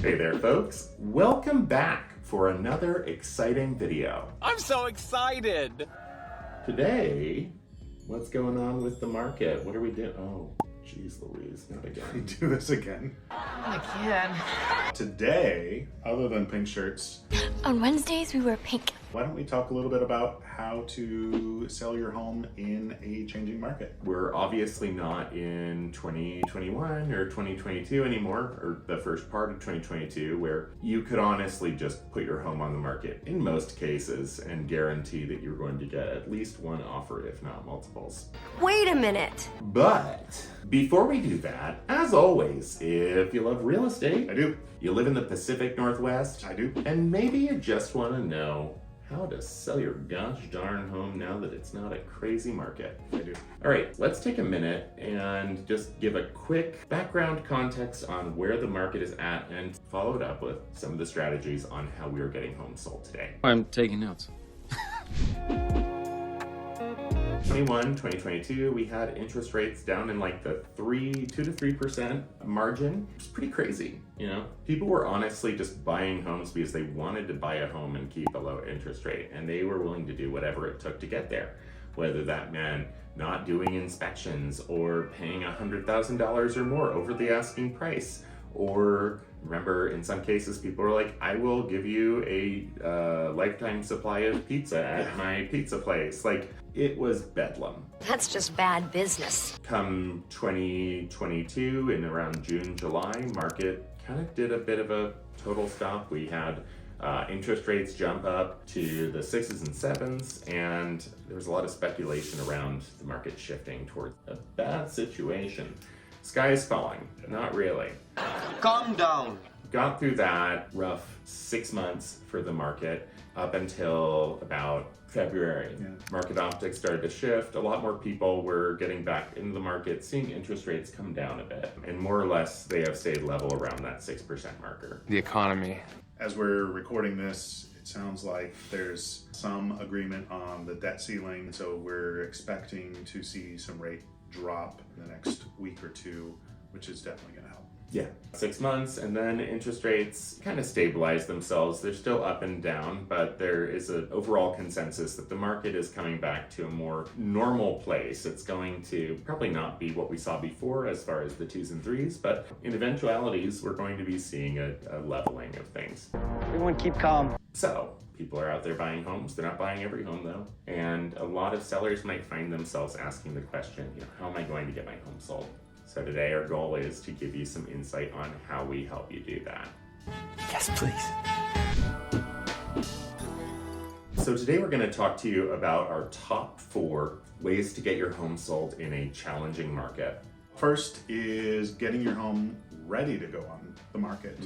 Hey there, folks. Welcome back for another exciting video. I'm so excited! Today, what's going on with the market? What are we doing? Oh, geez Louise, not We again. do this again. Again. Today, other than pink shirts, On Wednesdays, we wear pink. why don't we talk a little bit about how to sell your home in a changing market? We're obviously not in 2021 or 2022 anymore, or the first part of 2022, where you could honestly just put your home on the market in most cases and guarantee that you're going to get at least one offer, if not multiples. Wait a minute. But before we do that, as always, if you love real estate, I do. you live in the Pacific Northwest, I do. and maybe you just want to know how to sell your gosh darn home now that it's not a crazy market. I do. All right, let's take a minute and just give a quick background context on where the market is at and follow it up with some of the strategies on how we are getting homes sold today. I'm taking notes. 2022, we had interest rates down in like the 2 to 3% margin. It's pretty crazy, you know? People were honestly just buying homes because they wanted to buy a home and keep a low interest rate, and they were willing to do whatever it took to get there. Whether that meant not doing inspections or paying $100,000 or more over the asking price, or remember, in some cases, people were like, I will give you a lifetime supply of pizza at my pizza place. Like, it was bedlam. That's just bad business. Come 2022, in around June, July, market kind of did a bit of a total stop. We had interest rates jump up to the 6s and 7s, and there was a lot of speculation around the market shifting towards a bad situation. Sky is falling, not really. Calm down. Got through that rough 6 months for the market up until about February. Yeah. Market optics started to shift. A lot more people were getting back into the market, seeing interest rates come down a bit. And more or less, they have stayed level around that 6% marker. The economy. As we're recording this, it sounds like there's some agreement on the debt ceiling, so we're expecting to see some rate drop in the next week or two, which is definitely going to help. Yeah, 6 months, and then interest rates kind of stabilize themselves. They're still up and down, but there is an overall consensus that the market is coming back to a more normal place. It's going to probably not be what we saw before as far as the 2s and 3s, but in eventualities, we're going to be seeing a leveling of things. Everyone keep calm. So, people are out there buying homes. They're not buying every home though. And a lot of sellers might find themselves asking the question, how am I going to get my home sold? So today our goal is to give you some insight on how we help you do that. Yes, please. So today we're going to talk to you about our top 4 ways to get your home sold in a challenging market. First is getting your home ready to go on the market.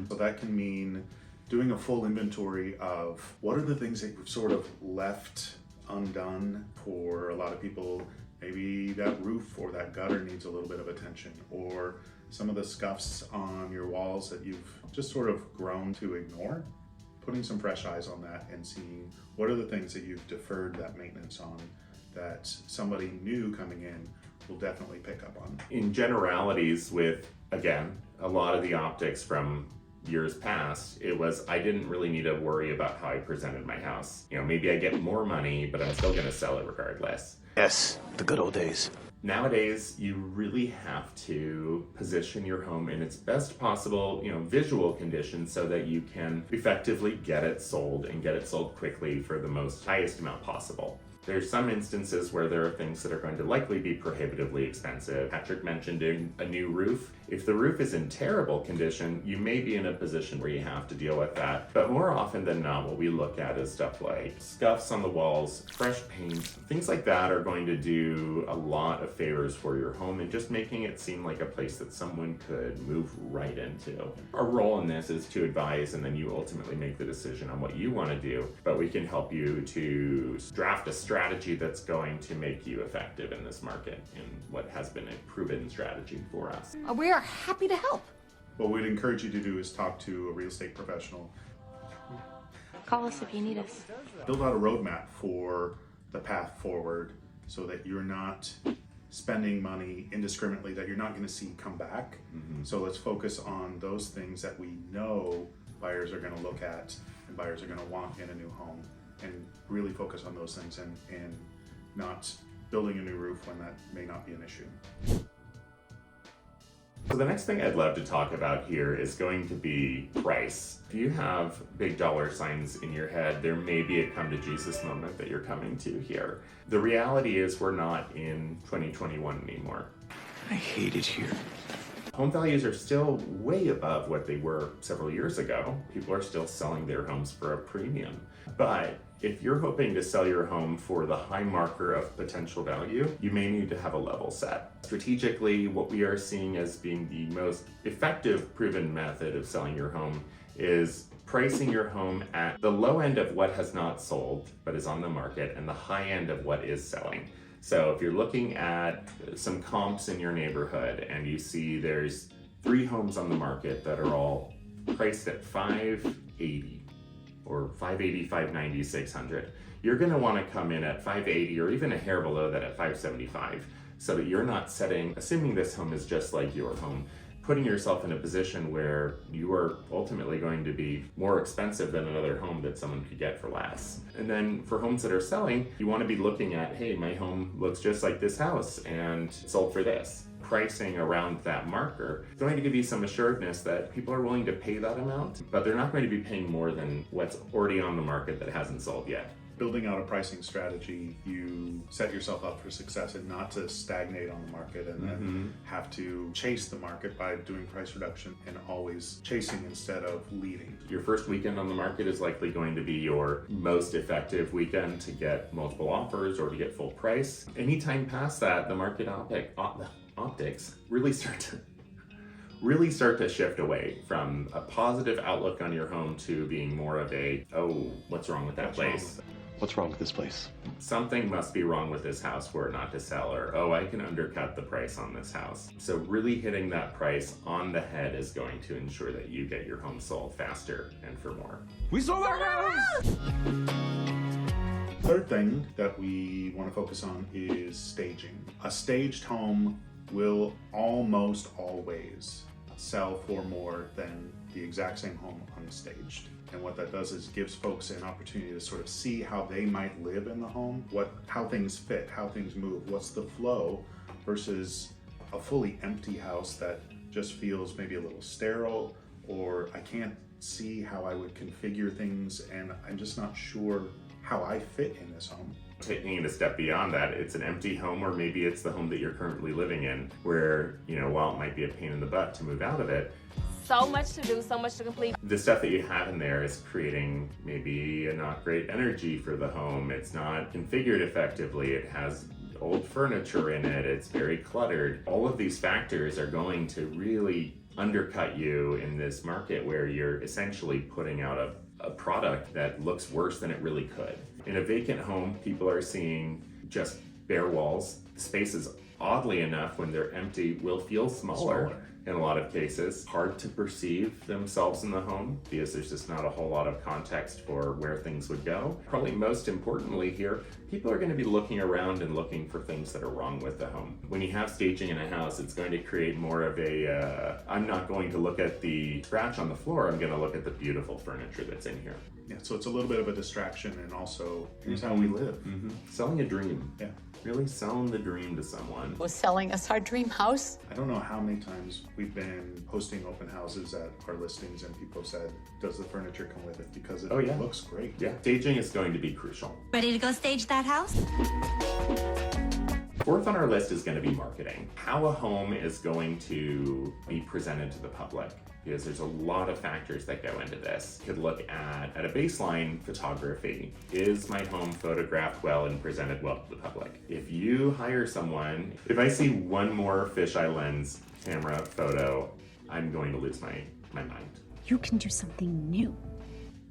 So that can mean doing a full inventory of what are the things that you've sort of left undone. For a lot of people, maybe that roof or that gutter needs a little bit of attention, or some of the scuffs on your walls that you've just sort of grown to ignore. Putting some fresh eyes on that and seeing what are the things that you've deferred that maintenance on that somebody new coming in will definitely pick up on. In generalities with, again, a lot of the optics from years past, it was I didn't really need to worry about how I presented my house. Maybe I get more money, but I'm still going to sell it regardless. Yes, the good old days. Nowadays, you really have to position your home in its best possible, visual conditions so that you can effectively get it sold and get it sold quickly for the most highest amount possible. There's some instances where there are things that are going to likely be prohibitively expensive. Patrik mentioned a new roof. If the roof is in terrible condition, you may be in a position where you have to deal with that. But more often than not, what we look at is stuff like scuffs on the walls, fresh paint, things like that are going to do a lot of favors for your home and just making it seem like a place that someone could move right into. Our role in this is to advise, and then you ultimately make the decision on what you want to do, but we can help you to draft a strategy that's going to make you effective in this market and what has been a proven strategy for us. We are happy to help. What we'd encourage you to do is talk to a real estate professional. Call us if you need us. Build out a roadmap for the path forward so that you're not spending money indiscriminately that you're not going to see come back. So let's focus on those things that we know buyers are going to look at and buyers are going to want in a new home, and really focus on those things and not building a new roof when that may not be an issue. So the next thing I'd love to talk about here is going to be price. If you have big dollar signs in your head, there may be a come to Jesus moment that you're coming to here. The reality is we're not in 2021 anymore. I hate it here. Home values are still way above what they were several years ago. People are still selling their homes for a premium. But if you're hoping to sell your home for the high marker of potential value, you may need to have a level set. Strategically, what we are seeing as being the most effective proven method of selling your home is pricing your home at the low end of what has not sold but is on the market and the high end of what is selling. So if you're looking at some comps in your neighborhood and you see there's 3 homes on the market that are all priced at $580 or $580, $590, $600, you're going to want to come in at $580 or even a hair below that at $575, so that you're not assuming this home is just like your home, putting yourself in a position where you are ultimately going to be more expensive than another home that someone could get for less. And then for homes that are selling, you want to be looking at, hey, my home looks just like this house and it sold for this. Pricing around that marker is going to give you some assuredness that people are willing to pay that amount, but they're not going to be paying more than what's already on the market that hasn't sold yet. Building out a pricing strategy, you set yourself up for success and not to stagnate on the market and then have to chase the market by doing price reduction and always chasing instead of leading. Your first weekend on the market is likely going to be your most effective weekend to get multiple offers or to get full price. Anytime past that, the market optics really start to shift away from a positive outlook on your home to being more of a, oh, what's wrong with that place? What's wrong with this place? Something must be wrong with this house for it not to sell, or oh, I can undercut the price on this house. So really hitting that price on the head is going to ensure that you get your home sold faster and for more. We sold our house! Third thing that we want to focus on is staging. A staged home will almost always sell for more than the exact same home unstaged. And what that does is gives folks an opportunity to sort of see how they might live in the home, how things fit, how things move, what's the flow, versus a fully empty house that just feels maybe a little sterile, or I can't see how I would configure things and I'm just not sure how I fit in this home. Taking it a step beyond that, it's an empty home, or maybe it's the home that you're currently living in, where, while it might be a pain in the butt to move out of it, so much to do, so much to complete. the stuff that you have in there is creating maybe a not great energy for the home. It's not configured effectively. It has old furniture in it. It's very cluttered. All of these factors are going to really undercut you in this market where you're essentially putting out a product that looks worse than it really could. In a vacant home, people are seeing just bare walls. Spaces, oddly enough, when they're empty, will feel smaller. In a lot of cases, hard to perceive themselves in the home because there's just not a whole lot of context for where things would go. Probably most importantly here, people are going to be looking around and looking for things that are wrong with the home. When you have staging in a house, it's going to create more of a, I'm not going to look at the scratch on the floor, I'm going to look at the beautiful furniture that's in here. Yeah, so it's a little bit of a distraction, and also here's how we live. Selling a dream. Yeah. Really selling the dream to someone. Was selling us our dream house. I don't know how many times we've been hosting open houses at our listings and people said, does the furniture come with it? Because it looks great. Yeah, staging is going to be crucial. Ready to go stage that house? Fourth on our list is going to be marketing. How a home is going to be presented to the public, because there's a lot of factors that go into this. You could look at a baseline photography. Is my home photographed well and presented well to the public? If you hire someone, if I see one more fisheye lens camera photo, I'm going to lose my mind. You can do something new.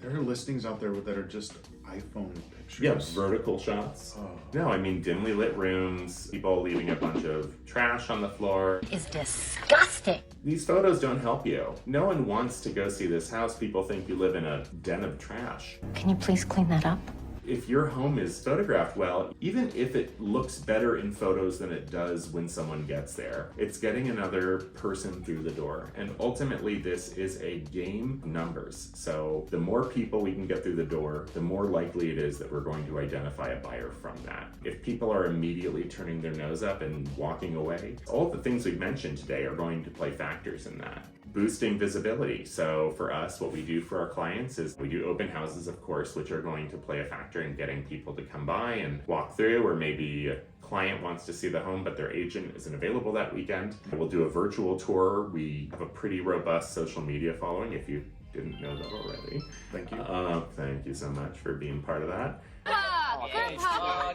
There are listings out there that are just iPhone pictures. Yeah, vertical shots. Oh. No, I mean dimly lit rooms, people leaving a bunch of trash on the floor. Is disgusting. These photos don't help you. No one wants to go see this house. People think you live in a den of trash. Can you please clean that up? if your home is photographed well, even if it looks better in photos than it does when someone gets there, it's getting another person through the door. And ultimately, this is a game of numbers. So the more people we can get through the door, the more likely it is that we're going to identify a buyer from that. If people are immediately turning their nose up and walking away, all the things we've mentioned today are going to play factors in that. Boosting visibility. So for us, what we do for our clients is we do open houses, of course, which are going to play a factor in getting people to come by and walk through, or maybe a client wants to see the home but their agent isn't available that weekend. We'll do a virtual tour. We have a pretty robust social media following, if you didn't know that already. Thank you. Thank you so much for being part of that.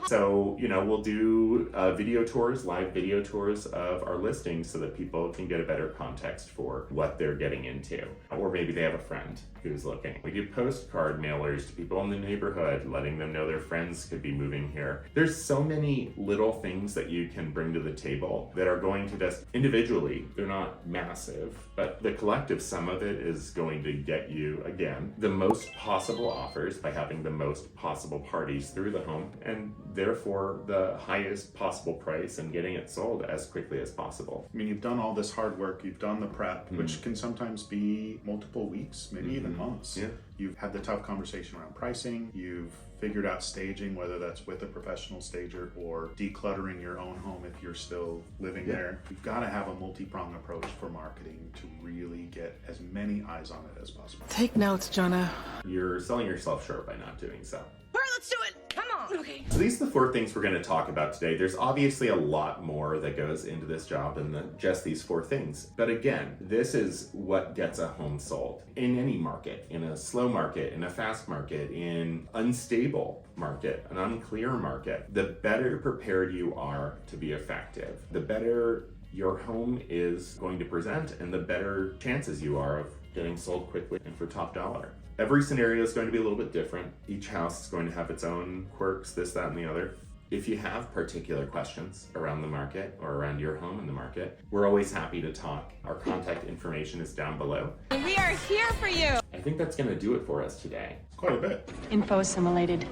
So, we'll do video tours, live video tours of our listings so that people can get a better context for what they're getting into. Or maybe they have a friend who's looking. We do postcard mailers to people in the neighborhood, letting them know their friends could be moving here. There's so many little things that you can bring to the table that are going to just individually, they're not massive, but the collective sum of it is going to get you, again, the most possible offers by having the most possible parties through the home, and therefore the highest possible price and getting it sold as quickly as possible. I mean, you've done all this hard work, you've done the prep, which can sometimes be multiple weeks, maybe even months. Yeah. You've had the tough conversation around pricing, you've figured out staging, whether that's with a professional stager or decluttering your own home if you're still living there. You've got to have a multi-pronged approach for marketing to really get as many eyes on it as possible. Take notes, Jonah. You're selling yourself short by not doing so. All right, let's do it. Come on. Okay. So these are the 4 things we're going to talk about today. There's obviously a lot more that goes into this job than just these 4 things. But again, this is what gets a home sold. In any market, in a slow market, in a fast market, in unstable market, an unclear market, the better prepared you are to be effective, the better your home is going to present, and the better chances you are of getting sold quickly and for top dollar. Every scenario is going to be a little bit different. Each house is going to have its own quirks, this, that, and the other. If you have particular questions around the market or around your home in the market, we're always happy to talk. Our contact information is down below. We are here for you. I think that's going to do it for us today. Quite a bit. Info assimilated.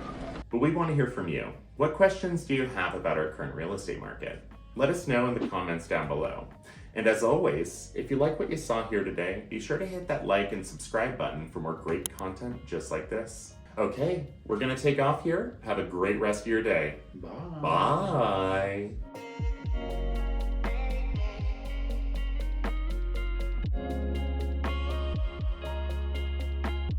But we want to hear from you. What questions do you have about our current real estate market? Let us know in the comments down below. And as always, if you like what you saw here today, be sure to hit that like and subscribe button for more great content just like this. Okay, we're gonna take off here. Have a great rest of your day. Bye. Bye.